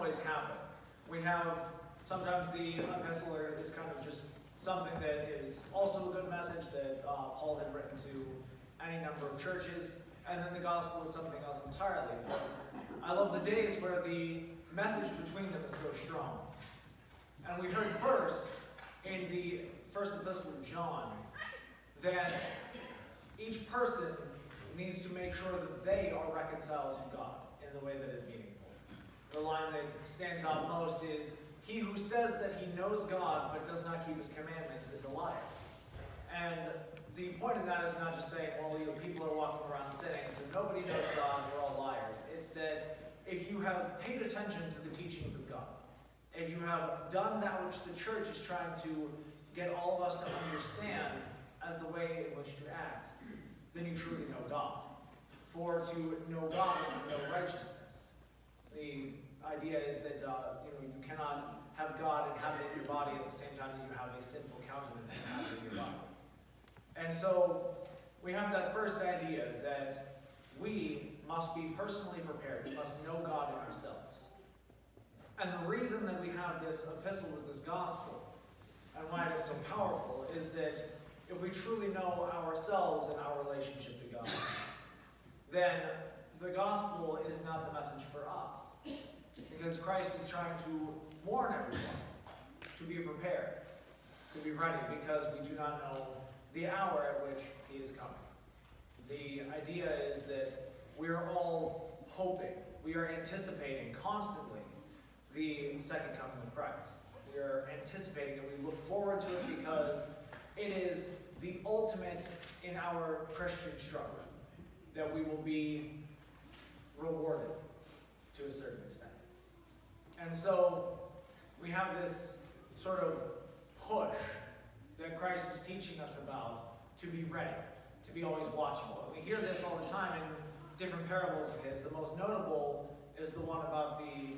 always happen. We have sometimes the epistle is kind of just something that is also a good message that Paul had written to any number of churches, and then the gospel is something else entirely. But I love the days where the message between them is so strong. And we heard first in the first epistle of John that each person needs to make sure that they are reconciled to God in the way that is meaningful. The line that stands out most is, "He who says that he knows God but does not keep his commandments is a liar." And the point of that is not just saying, well, people are walking around sinning, so nobody knows God, they're all liars. It's that if you have paid attention to the teachings of God, if you have done that which the church is trying to get all of us to understand as the way in which to act, then you truly know God. For to know God is to know righteousness. The idea is that you cannot have God inhabit in your body at the same time that you have a sinful countenance inhabit in your body. And so we have that first idea that we must be personally prepared. We must know God in ourselves. And the reason that we have this epistle with this gospel, and why it is so powerful, is that if we truly know ourselves and our relationship to God, then the gospel is not the message for us. Because Christ is trying to warn everyone to be prepared, to be ready, because we do not know the hour at which he is coming. The idea is that we are all hoping, we are anticipating constantly the second coming of Christ. We are anticipating and we look forward to it because it is the ultimate in our Christian struggle, that we will be rewarded to a certain extent. And so we have this sort of push that Christ is teaching us about to be ready, to be always watchful. And we hear this all the time in different parables of his. The most notable is the one about the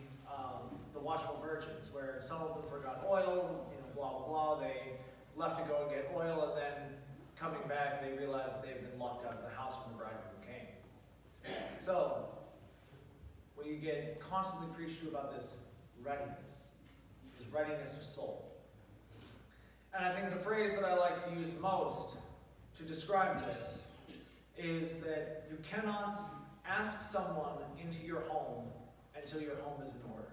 watchful virgins, where some of them forgot oil, blah, blah, blah. They left to go and get oil, and then coming back, they realized that they've been locked out of the house when the bridegroom came. So, we get constantly preached to about this readiness of soul. And I think the phrase that I like to use most to describe this is that you cannot ask someone into your home until your home is in order.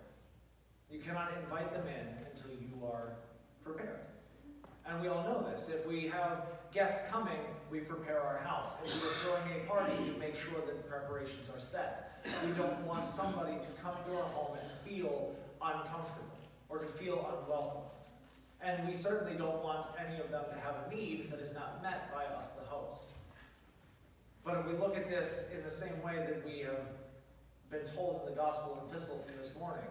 You cannot invite them in until you are prepared. And we all know this. If we have guests coming, we prepare our house. If we are throwing a party, we make sure that preparations are set. We don't want somebody to come to our home and feel uncomfortable or to feel unwelcome. And we certainly don't want any of them to have a need that is not met by us, the host. But if we look at this in the same way that we have been told in the gospel and epistle from this morning,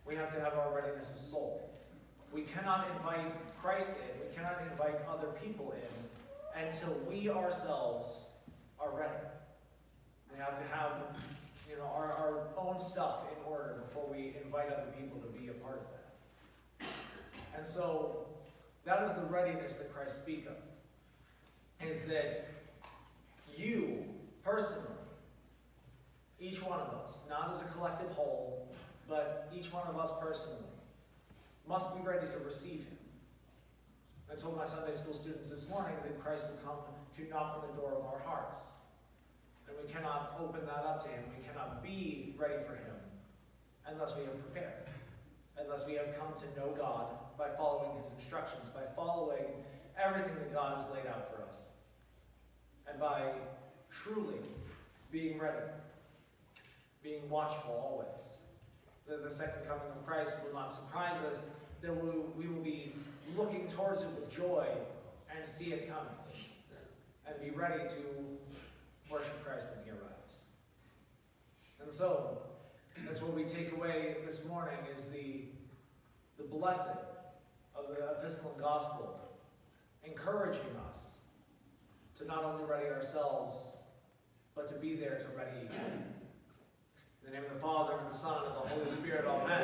we have to have our readiness of soul. We cannot invite Christ in, we cannot invite other people in until we ourselves are ready. We have to have our own stuff in order before we invite other people to be a part of that. And so that is the readiness that Christ speaks of, is that you, personally, each one of us, not as a collective whole, but each one of us personally, must be ready to receive him. I told my Sunday school students this morning that Christ will come to knock on the door of our hearts. And we cannot open that up to him. We cannot be ready for him unless we have prepared. Unless we have come to know God by following his instructions, by following everything that God has laid out for us. And by truly being ready, being watchful always. That the second coming of Christ will not surprise us, that we will be looking towards it with joy and see it coming, and be ready to worship Christ when he arrives. And so, that's what we take away this morning, is the blessing of the epistle and gospel, encouraging us to not only ready ourselves, but to be there to ready each other. In the name of the Father, and of the Son, and of the Holy Spirit, amen.